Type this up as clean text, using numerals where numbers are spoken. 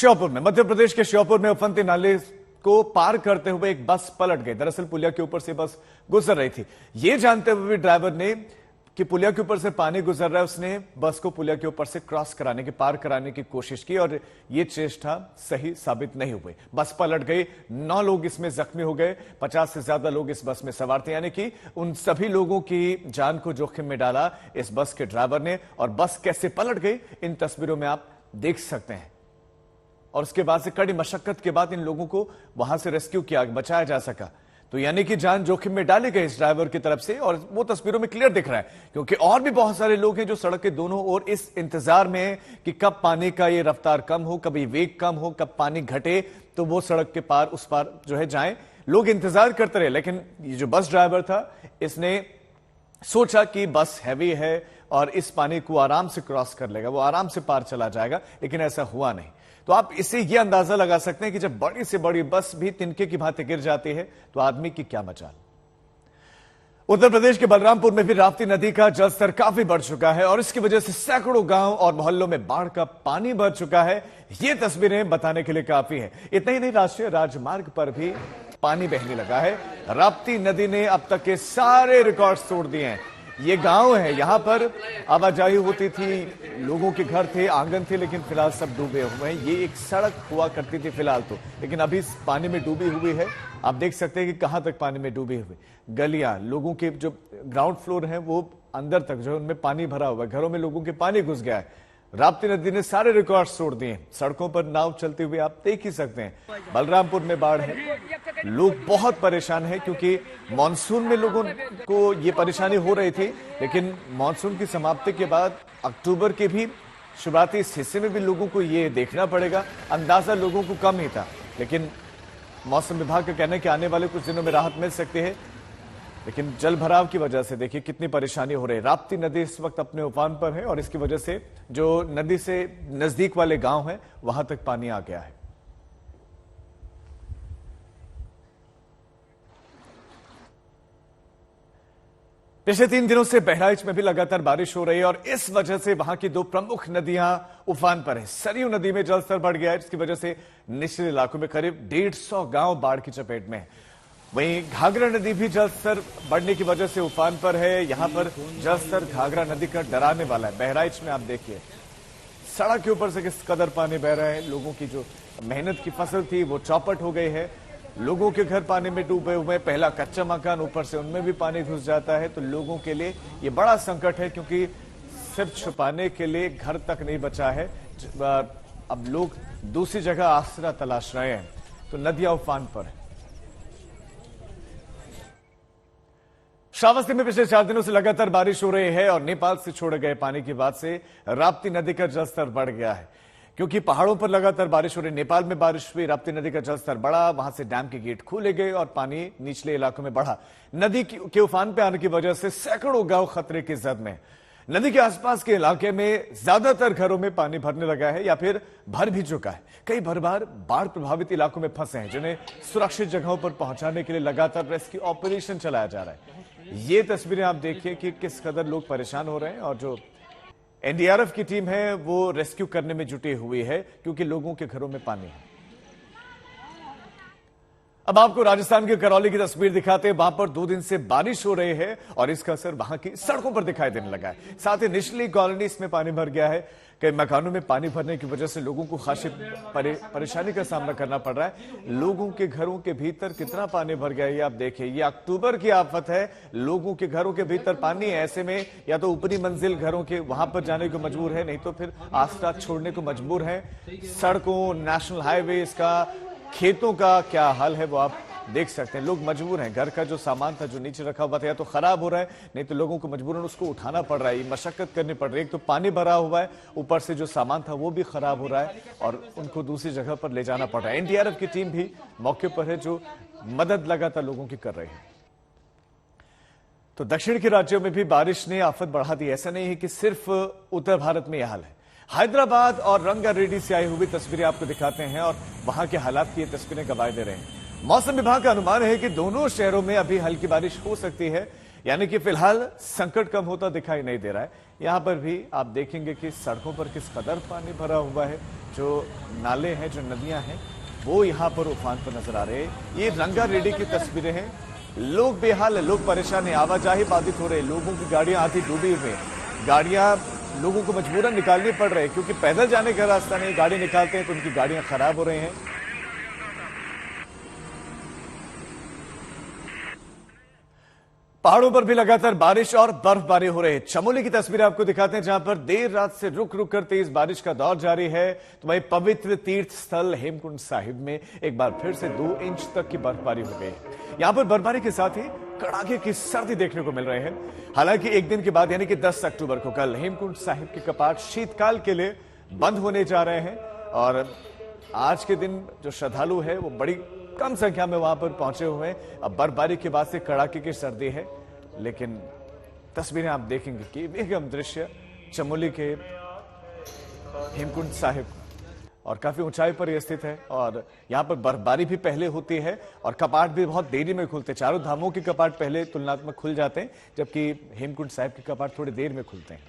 श्योपुर में, मध्य प्रदेश के श्योपुर में उफनती नाले को पार करते हुए एक बस पलट गई। दरअसल पुलिया के ऊपर से बस गुजर रही थी। यह जानते हुए भी ड्राइवर ने कि पुलिया के ऊपर से पानी गुजर रहा है, उसने बस को पुलिया के ऊपर से क्रॉस कराने की, पार कराने की कोशिश की और यह चेष्टा सही साबित नहीं हुई। बस पलट गई, 9 लोग इसमें जख्मी हो गए, 50 से ज्यादा लोग इस बस में सवार थे। यानी कि उन सभी लोगों की जान को जोखिम में डाला इस बस के ड्राइवर ने। और बस कैसे पलट गई इन तस्वीरों में आप देख सकते हैं। और उसके बाद से कड़ी मशक्कत के बाद इन लोगों को वहां से रेस्क्यू किया, बचाया जा सका। तो यानी कि जान जोखिम में डाली गई इस ड्राइवर की तरफ से, और वो तस्वीरों में क्लियर दिख रहा है। क्योंकि और भी बहुत सारे लोग हैं जो सड़क के दोनों ओर इस इंतजार में हैं कि कब पानी का ये रफ्तार कम हो, कभी वेग कम हो, कब पानी घटे तो वो सड़क के पार उस पार जो है जाएं। लोग इंतजार करते रहे, लेकिन ये जो बस ड्राइवर था इसने सोचा कि बस हैवी है और इस पानी को आराम से क्रॉस कर लेगा, वो आराम से पार चला जाएगा, लेकिन ऐसा हुआ नहीं। तो आप इससे यह अंदाजा लगा सकते हैं कि जब बड़ी से बड़ी बस भी तिनके की भांति गिर जाती है तो आदमी की क्या मजाल। उत्तर प्रदेश के बलरामपुर में भी राप्ती नदी का जलस्तर काफी बढ़ चुका है और इसकी वजह से सैकड़ों गांव और मोहल्लों में बाढ़ का पानी भर चुका है। ये तस्वीरें बताने के लिए काफी है। इतना ही नहीं, राष्ट्रीय राजमार्ग पर भी पानी बहने लगा है। राप्ती नदी ने अब तक के सारे रिकॉर्ड तोड़ दिए हैं। ये गांव है, यहां पर आवाजाही होती थी, लोगों के घर थे, आंगन थे, लेकिन फिलहाल सब डूबे हुए हैं। ये एक सड़क हुआ करती थी फिलहाल तो, लेकिन अभी पानी में डूबी हुई है। आप देख सकते हैं कि कहां तक पानी में डूबी हुई गलियां, लोगों के जो ग्राउंड फ्लोर है वो अंदर तक जो है उनमें पानी भरा हुआ है, घरों में लोगों के पानी घुस गया है। राप्ती नदी ने सारे रिकॉर्ड तोड़ दिए। सड़कों पर नाव चलते हुए आप देख ही सकते हैं। बलरामपुर में बाढ़ है, लोग बहुत परेशान हैं क्योंकि मानसून में लोगों को ये परेशानी हो रही थी, लेकिन मानसून की समाप्ति के बाद अक्टूबर के भी शुरुआती इस हिस्से में भी लोगों को ये देखना पड़ेगा। अंदाजा लोगों को कम ही था, लेकिन मौसम विभाग का कहना है कि आने वाले कुछ दिनों में राहत मिल सकती है। लेकिन जल भराव की वजह से देखिए कितनी परेशानी हो रही है। राप्ती नदी इस वक्त अपने उफान पर है और इसकी वजह से जो नदी से नजदीक वाले गांव हैं वहां तक पानी आ गया है। पिछले 3 दिनों से बहराइच में भी लगातार बारिश हो रही है और इस वजह से वहां की 2 प्रमुख नदियां उफान पर है। सरयू नदी में जलस्तर बढ़ गया है, जिसकी वजह से निचले इलाकों में करीब 150 गांव बाढ़ की चपेट में है। वहीं घाघरा नदी भी जलस्तर बढ़ने की वजह से उफान पर है। यहां पर जलस्तर घाघरा नदी का डराने वाला है। बहराइच में आप देखिए सड़क के ऊपर से किस कदर पानी बह रहा है। लोगों की जो मेहनत की फसल थी वो चौपट हो गई है। लोगों के घर पानी में डूबे हुए, पहला कच्चा मकान, ऊपर से उनमें भी पानी घुस जाता है। तो लोगों के लिए ये बड़ा संकट है, क्योंकि सिर्फ छुपाने के लिए घर तक नहीं बचा है। अब लोग दूसरी जगह आसरा तलाश रहे हैं। तो नदियां उफान पर है। श्रावस्ती में पिछले 4 दिनों से लगातार बारिश हो रही है और नेपाल से छोड़े गए पानी की बाद से राप्ती नदी का जलस्तर बढ़ गया है। क्योंकि पहाड़ों पर लगातार बारिश हो रही, नेपाल में बारिश हुई, राप्ती नदी का जलस्तर बढ़ा, वहां से डैम के गेट खोले गए और पानी निचले इलाकों में बढ़ा। नदी के उफान पे आने की वजह से सैकड़ों गांव खतरे की जद में। नदी के आसपास के इलाके में ज्यादातर घरों में पानी भरने लगा है या फिर भर भी चुका है। कई बार बाढ़ प्रभावित इलाकों में फंसे हैं, जिन्हें सुरक्षित जगहों पर पहुंचाने के लिए लगातार रेस्क्यू ऑपरेशन चलाया जा रहा है। ये तस्वीरें आप देखिए कि किस कदर लोग परेशान हो रहे हैं और जो एनडीआरएफ की टीम है वो रेस्क्यू करने में जुटी हुई है, क्योंकि लोगों के घरों में पानी है। अब आपको राजस्थान के करौली की तस्वीर दिखाते हैं। वहां पर 2 दिन से बारिश हो रही है और इसका असर वहां की सड़कों पर दिखाई देने लगा है। साथ ही निचली कॉलोनी इसमें पानी भर गया है। कई मकानों में पानी भरने की वजह से लोगों को खासी परेशानी का सामना करना पड़ रहा है। लोगों के घरों के भीतर कितना पानी भर गया है ये आप देखिए। ये अक्टूबर की आफत है। लोगों के घरों के भीतर पानी है। ऐसे में या तो ऊपरी मंजिल घरों के वहां पर जाने को मजबूर है, नहीं तो फिर आसरा छोड़ने को मजबूर है। सड़कों, नेशनल हाईवे, इसका खेतों का क्या हाल है वो आप देख सकते हैं। लोग मजबूर हैं। घर का जो सामान था जो नीचे रखा हुआ था या तो खराब हो रहा है, नहीं तो लोगों को मजबूरन उसको उठाना पड़ रहा है। मशक्कत करनी पड़ रही है। एक तो पानी भरा हुआ है, ऊपर से जो सामान था वो भी खराब हो रहा है और उनको दूसरी जगह पर ले जाना पड़ रहा है। एनडीआरएफ की टीम भी मौके पर है, जो मदद लगातार लोगों की कर रही है। तो दक्षिण के राज्यों में भी बारिश ने आफत बढ़ा दी। ऐसा नहीं है कि सिर्फ उत्तर भारत में यह हाल है। हैदराबाद और रंगारेड्डी से आई हुई तस्वीरें आपको दिखाते हैं और वहां के हालात की ये तस्वीरें गवाही दे रहे हैं। मौसम विभाग का अनुमान है कि दोनों शहरों में अभी हल्की बारिश हो सकती है। यानी कि फिलहाल संकट कम होता दिखाई नहीं दे रहा है। यहां पर भी आप देखेंगे कि सड़कों पर किस कदर पानी भरा हुआ है, जो नाले हैं, जो नदियां हैं, वो यहां पर उफान पर नजर आ रहे हैं। ये रंगारेड्डी की तस्वीरें हैं। लोग बेहाल है, लोग परेशान है, आवाजाही बाधित हो रहे हैं, लोगों की गाड़ियां आधी डूबी हुई हैं, गाड़ियां लोगों को मजबूरन निकालनी पड़ रही है क्योंकि पैदल जाने का रास्ता नहीं, गाड़ी निकालते हैं तो उनकी गाड़ियां खराब हो रही हैं। पहाड़ों पर भी लगातार बारिश और बर्फबारी हो रही है। चमोली की तस्वीर आपको दिखाते हैं, जहां पर देर रात से रुक रुक कर तेज बारिश का दौर जारी है। तो वही पवित्र तीर्थ स्थल हेमकुंड साहिब में एक बार फिर से 2 इंच तक की बर्फबारी हो गई। यहां पर बर्फबारी के साथ ही कड़ाके की सर्दी देखने को मिल रही है। हालांकि एक दिन के बाद यानी कि 10 अक्टूबर को कल हेमकुंड साहिब के कपाट शीतकाल के लिए बंद होने जा रहे हैं और आज के दिन जो श्रद्धालु है वो बड़ी कम संख्या में वहां पर पहुंचे हुए हैं। अब बर्फबारी के बाद से कड़ाके की सर्दी है, लेकिन तस्वीरें आप देखेंगे कि बेहद दृश्य चमोली के हेमकुंड साहिब और काफी ऊंचाई पर यह स्थित है और यहां पर बर्फबारी भी पहले होती है और कपाट भी बहुत देरी में खुलते हैं। चारों धामों के कपाट पहले तुलनात्मक खुल जाते हैं, जबकि हेमकुंड साहिब के कपाट थोड़ी देर में खुलते हैं।